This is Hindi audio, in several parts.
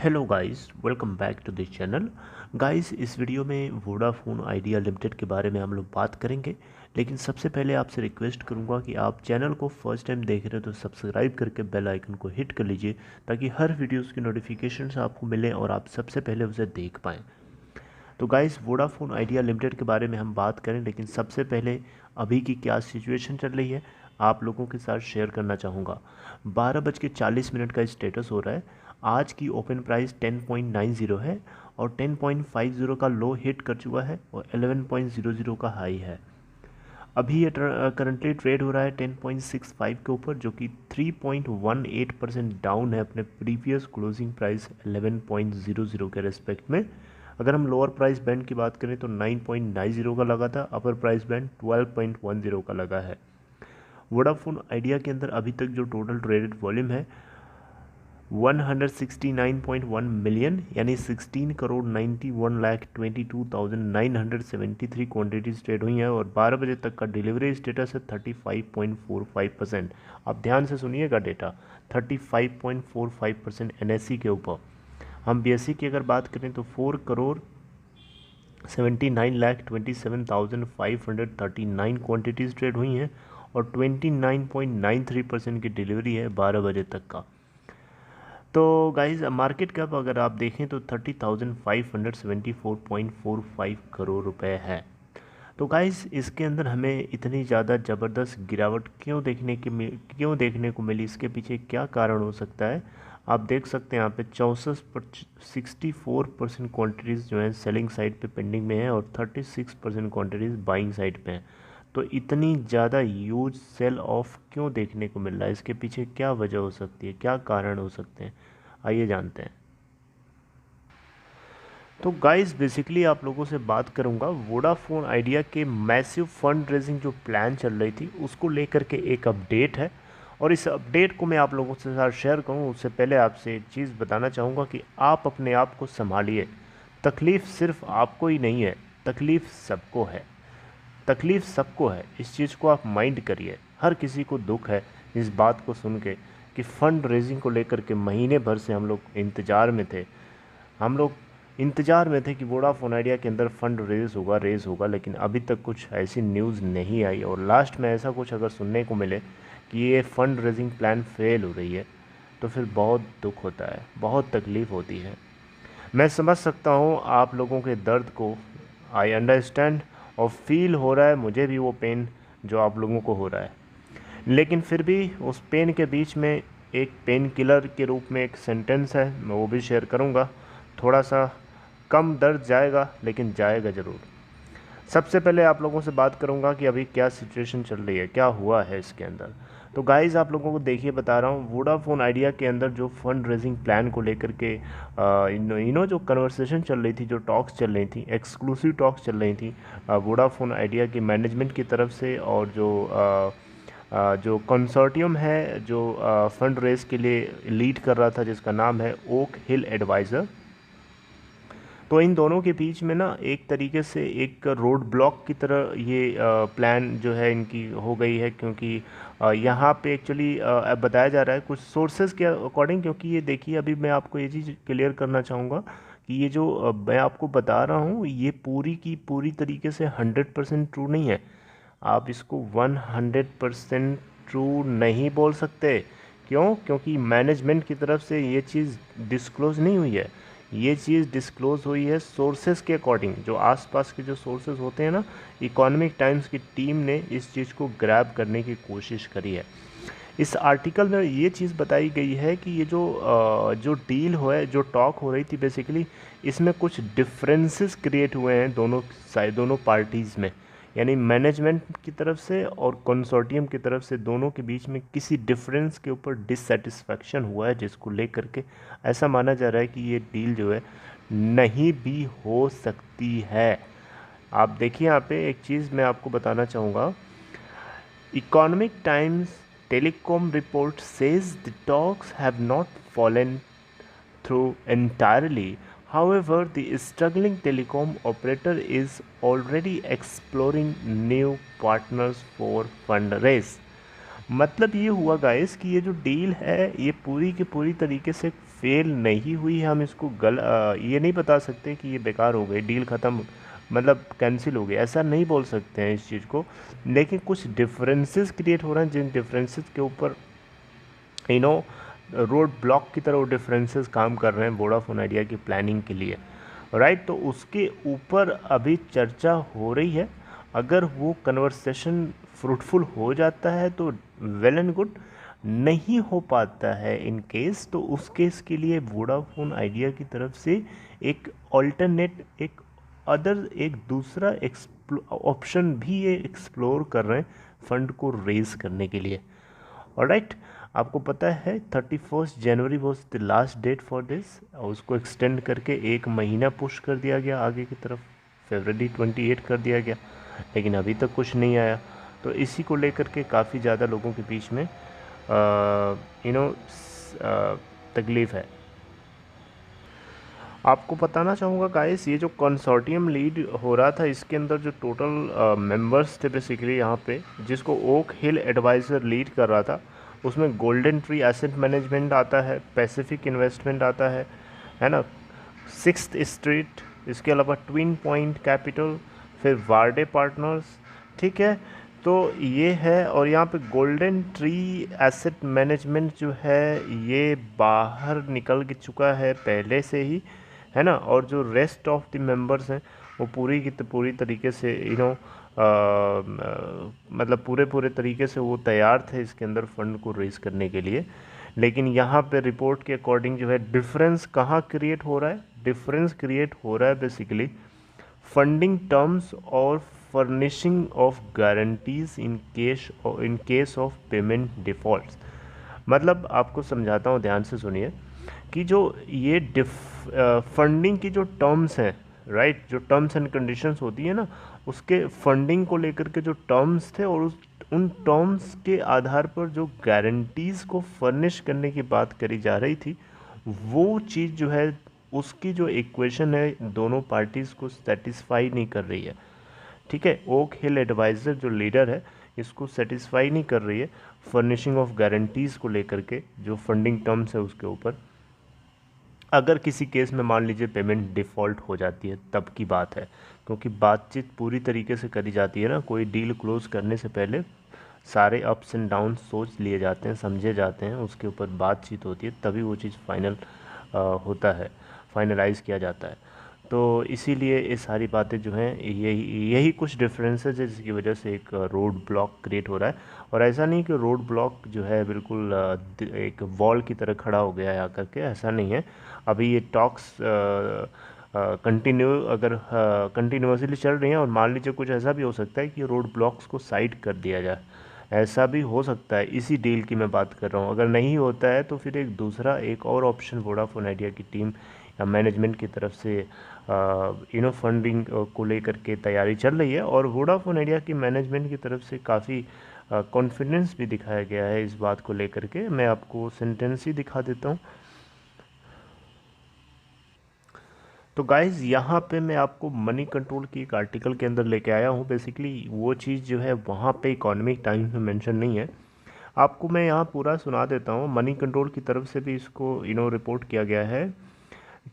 Hello guys, welcome back to this channel. Guys, इस वीडियो में वोडाफोन आइडिया लिमिटेड के बारे में हम लोग बात करेंगे। लेकिन सबसे पहले आपसे रिक्वेस्ट करूंगा कि आप चैनल को फर्स्ट टाइम देख रहे हो तो सब्सक्राइब करके बेल आइकन को हिट कर लीजिए, ताकि हर वीडियोस की नोटिफिकेशंस आपको मिले और आप सबसे पहले उसे देख पाएँ। तो गाइस, वोडाफोन आइडिया लिमिटेड के बारे में हम बात करें, लेकिन सबसे पहले अभी की क्या सिचुएशन चल रही है आप लोगों के साथ शेयर करना चाहूँगा। 12:40 का स्टेटस हो रहा है। आज की ओपन प्राइस 10.90 है और 10.50 का लो हिट कर चुका है और 11.00 का हाई है। अभी ये करंटली ट्रेड हो रहा है 10.65 के ऊपर, जो कि 3.18% डाउन है अपने प्रीवियस क्लोजिंग प्राइस 11.00 के रेस्पेक्ट में। अगर हम लोअर प्राइस बैंड की बात करें तो 9.90 का लगा था, अपर प्राइस बैंड 12.10 का लगा है। वोडाफोन आइडिया के अंदर अभी तक जो टोटल ट्रेडेड वॉल्यूम है 169.1 मिलियन, यानी 16,91,22,973 क्वान्टिटीज ट्रेड हुई हैं और 12 बजे तक का डिलीवरी स्टेटस है 35.45%। आप ध्यान से सुनिएगा डेटा, 35.45% एनएससी के ऊपर। हम बीएससी की अगर बात करें तो 4,79,27,539 क्वान्टिटीज़ ट्रेड हुई हैं और 29.93% की डिलीवरी है 12 बजे तक का। तो गाइज, मार्केट कैप अगर आप देखें तो 30,574.45 करोड़ रुपए है। तो गाइज, इसके अंदर हमें इतनी ज़्यादा ज़बरदस्त गिरावट क्यों देखने को मिली, इसके पीछे क्या कारण हो सकता है। आप देख सकते हैं यहाँ पे 64% क्वान्टिटीज़ जो हैं सेलिंग साइड पे पेंडिंग में है और 36% क्वान्टिटीज़ बाइंग साइड पे हैं। तो इतनी ज़्यादा ह्यूज सेल ऑफ क्यों देखने को मिल रहा है, इसके पीछे क्या वजह हो सकती है, क्या कारण हो सकते हैं, आइए जानते हैं। तो गाइस, बेसिकली आप लोगों से बात करूंगा वोडाफोन आइडिया के मैसिव फंड रेजिंग जो प्लान चल रही थी उसको लेकर के एक अपडेट है, और इस अपडेट को मैं आप लोगों के साथ शेयर करूं उससे पहले आपसे एक चीज़ बताना चाहूँगा कि आप अपने आप को संभालिए। तकलीफ़ सिर्फ आपको ही नहीं है, तकलीफ़ सबको है। तकलीफ़ सबको है, इस चीज़ को आप माइंड करिए। हर किसी को दुख है इस बात को सुन के कि फ़ंड रेजिंग को लेकर के महीने भर से हम लोग इंतज़ार में थे। हम लोग इंतज़ार में थे कि वोडाफोन आइडिया के अंदर फ़ंड रेज़ होगा, लेकिन अभी तक कुछ ऐसी न्यूज़ नहीं आई। और लास्ट में ऐसा कुछ अगर सुनने को मिले कि ये फ़ंड रेजिंग प्लान फेल हो रही है तो फिर बहुत दुख होता है, बहुत तकलीफ़ होती है। मैं समझ सकता हूँ आप लोगों के दर्द को, आई अंडरस्टैंड, और फील हो रहा है मुझे भी वो पेन जो आप लोगों को हो रहा है। लेकिन फिर भी उस पेन के बीच में एक पेन किलर के रूप में एक सेंटेंस है, मैं वो भी शेयर करूँगा। थोड़ा सा कम दर्द जाएगा, लेकिन जाएगा ज़रूर। सबसे पहले आप लोगों से बात करूंगा कि अभी क्या सिचुएशन चल रही है, क्या हुआ है इसके अंदर। तो गाइज़, आप लोगों को देखिए बता रहा हूँ, वोडाफोन आइडिया के अंदर जो फंड रेजिंग प्लान को लेकर के जो कन्वर्सेशन चल रही थी, जो टॉक्स चल रही थी, एक्सक्लूसिव टॉक्स चल रही थी वोडाफोन आइडिया की मैनेजमेंट की तरफ से, और जो कंसोर्टियम है जो फंड रेज के लिए लीड कर रहा था, जिसका नाम है ओक हिल एडवाइज़र। तो इन दोनों के बीच में ना एक तरीके से एक रोड ब्लॉक की तरह ये प्लान जो है इनकी हो गई है, क्योंकि यहाँ पे एक्चुअली बताया जा रहा है कुछ सोर्सेज के अकॉर्डिंग। क्योंकि ये देखिए, अभी मैं आपको ये चीज़ क्लियर करना चाहूँगा कि ये जो मैं आपको बता रहा हूँ ये पूरी की पूरी तरीके से 100% ट्रू नहीं है। आप इसको 100% ट्रू नहीं बोल सकते। क्यों? क्योंकि मैनेजमेंट की तरफ से ये चीज़ डिस्क्लोज़ नहीं हुई है। ये चीज़ डिस्क्लोज़ हुई है सोर्सेज के अकॉर्डिंग, जो आसपास के जो सोर्सेज होते हैं ना। इकोनॉमिक टाइम्स की टीम ने इस चीज़ को ग्रैब करने की कोशिश करी है। इस आर्टिकल में ये चीज़ बताई गई है कि ये जो डील हो है, जो टॉक हो रही थी बेसिकली, इसमें कुछ डिफरेंसेस क्रिएट हुए हैं दोनों पार्टीज़ में। यानी मैनेजमेंट की तरफ से और कंसोर्टियम की तरफ से, दोनों के बीच में किसी डिफरेंस के ऊपर डिससेटिस्फैक्शन हुआ है, जिसको लेकर के ऐसा माना जा रहा है कि ये डील जो है नहीं भी हो सकती है। आप देखिए यहाँ पे एक चीज़ मैं आपको बताना चाहूँगा। Economic Times Telecom report says the talks have not fallen through entirely. However, the struggling telecom operator is already exploring new partners for fundraise. मतलब ये हुआ गाइस कि ये जो डील है ये पूरी की पूरी तरीके से फेल नहीं हुई है। हम इसको ये नहीं बता सकते कि ये बेकार हो गई, डील ख़त्म, मतलब कैंसिल हो गई, ऐसा नहीं बोल सकते हैं इस चीज़ को। लेकिन कुछ डिफरेंसेस क्रिएट हो रहे हैं, जिन डिफरेंसेस के ऊपर रोड ब्लॉक की तरह वो डिफरेंसेस काम कर रहे हैं वोडाफोन आइडिया की प्लानिंग के लिए, राइट। तो उसके ऊपर अभी चर्चा हो रही है। अगर वो कन्वर्सेशन फ्रूटफुल हो जाता है तो वेल एंड गुड, नहीं हो पाता है इन केस, तो उस केस के लिए वोडाफोन आइडिया की तरफ से एक ऑल्टरनेट, एक दूसरा ऑप्शन भी ये एक्सप्लोर कर रहे हैं फंड को रेज करने के लिए। ऑलराइट, आपको पता है 31 जनवरी was the last date for this, और उसको एक्सटेंड करके एक महीना पुश कर दिया गया आगे की तरफ, फरवरी 28 कर दिया गया, लेकिन अभी तक कुछ नहीं आया। तो इसी को लेकर के काफ़ी ज़्यादा लोगों के बीच में यू नो तकलीफ़ है। आपको बताना चाहूँगा गाइस, ये जो कंसोर्टियम लीड हो रहा था इसके अंदर जो टोटल मेंबर्स थे बेसिकली यहाँ पे, जिसको ओक हिल एडवाइज़र लीड कर रहा था, उसमें गोल्डन ट्री एसेट मैनेजमेंट आता है, पैसिफिक इन्वेस्टमेंट आता है ना, सिक्स्थ स्ट्रीट, इसके अलावा ट्विन पॉइंट कैपिटल, फिर वार्डे पार्टनर्स, ठीक है। तो ये है, और यहाँ पे गोल्डन ट्री एसेट मैनेजमेंट जो है ये बाहर निकल के चुका है पहले से ही, है ना। और जो रेस्ट ऑफ द मेंबर्स हैं वो पूरी की पूरी तरीके से मतलब पूरे तरीके से वो तैयार थे इसके अंदर फंड को रेज करने के लिए। लेकिन यहाँ पे रिपोर्ट के अकॉर्डिंग जो है डिफरेंस कहाँ क्रिएट हो रहा है, डिफरेंस क्रिएट हो रहा है बेसिकली फंडिंग टर्म्स और furnishing of guarantees in case of payment defaults. मतलब आपको समझाता हूँ, ध्यान से सुनिए कि जो ये फंडिंग की जो टर्म्स हैं, राइट, जो टर्म्स एंड कंडीशंस होती है ना, उसके फंडिंग को लेकर के जो टर्म्स थे और उन टर्म्स के आधार पर जो गारंटीज़ को फर्निश करने की बात करी जा रही थी, वो चीज़ जो है उसकी जो इक्वेशन है दोनों पार्टीज़ को सेटिस्फाई नहीं कर रही है, ठीक है। ओक हिल एडवाइज़र जो लीडर है इसको सेटिस्फाई नहीं कर रही है फर्निशिंग ऑफ गारंटीज़ को लेकर के, जो फंडिंग टर्म्स है उसके ऊपर। अगर किसी केस में मान लीजिए पेमेंट डिफ़ॉल्ट हो जाती है तब की बात है, क्योंकि बातचीत पूरी तरीके से करी जाती है ना, कोई डील क्लोज करने से पहले सारे अप्स एंड डाउन सोच लिए जाते हैं, समझे जाते हैं, उसके ऊपर बातचीत होती है, तभी वो चीज़ फाइनल होता है, फाइनलाइज किया जाता है। तो इसीलिए ये सारी बातें जो हैं यही यही कुछ डिफरेंसेस है जिसकी वजह से एक रोड ब्लॉक क्रिएट हो रहा है। और ऐसा नहीं कि रोड ब्लॉक जो है बिल्कुल एक वॉल की तरह खड़ा हो गया है आकर के, ऐसा नहीं है। अभी ये टॉक्स अगर कंटिन्यूसली चल रही हैं, और मान लीजिए कुछ ऐसा भी हो सकता है कि रोड ब्लॉक्स को साइड कर दिया जाए, ऐसा भी हो सकता है। इसी डील की मैं बात कर रहा हूँ। अगर नहीं होता है तो फिर एक और ऑप्शन वोडाफोन आइडिया की टीम या मैनेजमेंट की तरफ से फंडिंग को लेकर के तैयारी चल रही है, और वोडाफोन आइडिया की मैनेजमेंट की तरफ से काफ़ी कॉन्फिडेंस भी दिखाया गया है इस बात को लेकर के। मैं आपको सेंटेंस ही दिखा देता हूँ। तो गाइज़ यहाँ पे मैं आपको मनी कंट्रोल की एक आर्टिकल के अंदर लेके आया हूँ। बेसिकली वो चीज़ जो है वहाँ पे इकोनॉमिक टाइम्स में मेंशन नहीं है, आपको मैं यहाँ पूरा सुना देता हूँ। मनी कंट्रोल की तरफ से भी इसको रिपोर्ट किया गया है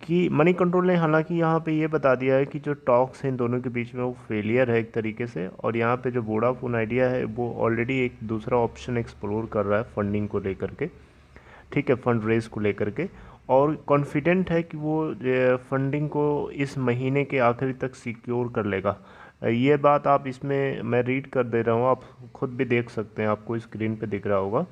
कि मनी कंट्रोल ने हालांकि यहाँ पे ये बता दिया है कि जो टॉक्स हैं इन दोनों के बीच में वो फेलियर है एक तरीके से, और यहाँ पे जो वोडाफोन आइडिया है वो ऑलरेडी एक दूसरा ऑप्शन एक्सप्लोर कर रहा है फंडिंग को लेकर के, ठीक है, फंड रेज को लेकर के, और कॉन्फिडेंट है कि वो फंडिंग को इस महीने के आखिरी तक सिक्योर कर लेगा। ये बात आप इसमें मैं रीड कर दे रहा हूँ, आप खुद भी देख सकते हैं, आपको स्क्रीन पे दिख रहा होगा।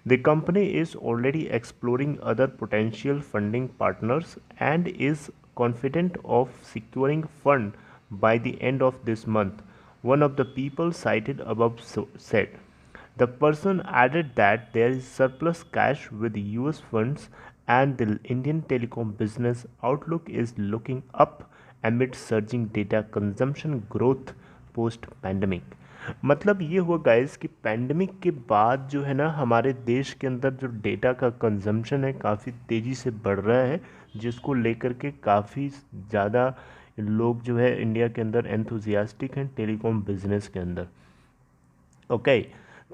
The company is already exploring other potential funding partners and is confident of securing fund by the end of this month, one of the people cited above said. The person added that there is surplus cash with US funds and the Indian telecom business outlook is looking up amid surging data consumption growth post pandemic। मतलब ये हुआ गाइस कि पैंडमिक के बाद जो है ना हमारे देश के अंदर जो डेटा का कंजम्पशन है काफ़ी तेज़ी से बढ़ रहा है, जिसको लेकर के काफ़ी ज़्यादा लोग जो है इंडिया के अंदर एंथुजियास्टिक हैं टेलीकॉम बिजनेस के अंदर। ओके,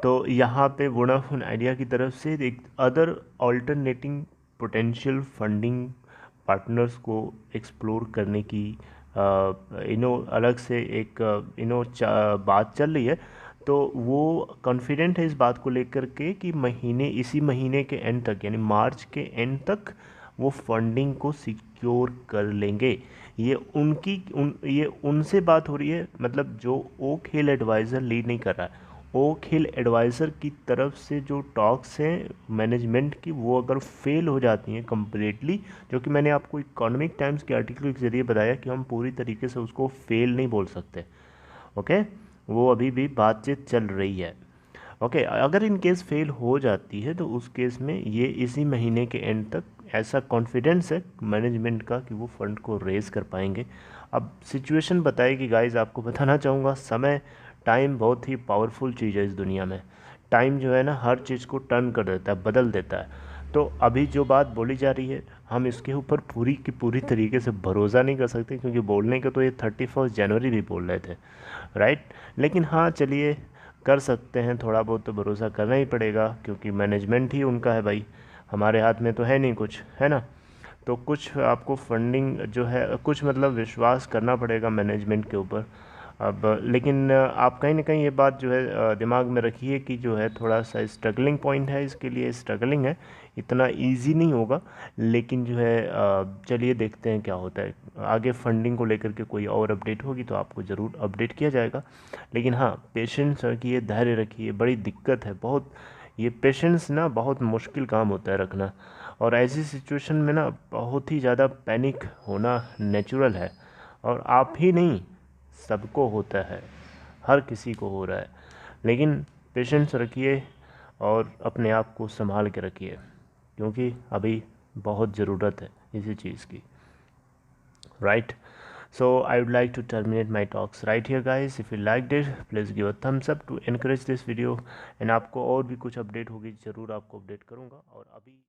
तो यहाँ पे वोडाफोन आइडिया की तरफ से एक other alternating potential funding partners को एक्सप्लोर करने की अलग से एक बात चल रही है। तो वो कॉन्फिडेंट है इस बात को लेकर के कि इसी महीने के एंड तक, यानी मार्च के एंड तक वो फंडिंग को सिक्योर कर लेंगे। ये उनसे बात हो रही है, मतलब जो ओक हिल एडवाइज़र लीड नहीं कर रहा है। ओक हिल एडवाइज़र की तरफ से जो टॉक्स हैं मैनेजमेंट की, वो अगर फेल हो जाती हैं कम्प्लीटली, जो कि मैंने आपको इकोनॉमिक टाइम्स के आर्टिकल के ज़रिए बताया कि हम पूरी तरीके से उसको फेल नहीं बोल सकते। ओके, वो अभी भी बातचीत चल रही है। ओके, अगर इन केस फेल हो जाती है तो उस केस में ये इसी महीने के एंड तक ऐसा कॉन्फिडेंस है मैनेजमेंट का कि वो फंड को रेज़ कर पाएंगे। अब सिचुएशन बताएगी गाइस, आपको बताना चाहूँगा, समय टाइम बहुत ही पावरफुल चीज़ है इस दुनिया में। टाइम जो है ना हर चीज़ को टर्न कर देता है, बदल देता है। तो अभी जो बात बोली जा रही है, हम इसके ऊपर पूरी की पूरी तरीके से भरोसा नहीं कर सकते, क्योंकि बोलने का तो ये 31 जनवरी भी बोल रहे थे, राइट। लेकिन हाँ चलिए, कर सकते हैं, थोड़ा बहुत तो भरोसा करना ही पड़ेगा, क्योंकि मैनेजमेंट ही उनका है भाई, हमारे हाथ में तो है नहीं कुछ, है ना। तो कुछ आपको फंडिंग जो है, कुछ मतलब विश्वास करना पड़ेगा मैनेजमेंट के ऊपर। अब लेकिन आप कहीं ना कहीं ये बात जो है दिमाग में रखिए कि जो है थोड़ा सा स्ट्रगलिंग पॉइंट है, इसके लिए स्ट्रगलिंग है, इतना इजी नहीं होगा। लेकिन जो है चलिए देखते हैं क्या होता है आगे। फंडिंग को लेकर के कोई और अपडेट होगी तो आपको ज़रूर अपडेट किया जाएगा। लेकिन हाँ, पेशेंस रखिए, धैर्य रखिए, बड़ी दिक्कत है बहुत। ये पेशेंस ना बहुत मुश्किल काम होता है रखना, और ऐसी सिचुएशन में ना बहुत ही ज़्यादा पैनिक होना नेचुरल है। और आप ही नहीं, सबको होता है, हर किसी को हो रहा है। लेकिन पेशेंस रखिए और अपने आप को संभाल के रखिए, क्योंकि अभी बहुत ज़रूरत है इसी चीज़ की, right. So I would like to terminate my talks right here guys. If you liked it, please give a thumbs up to encourage this video, and आपको और भी कुछ अपडेट होगी ज़रूर आपको अपडेट करूँगा। और अभी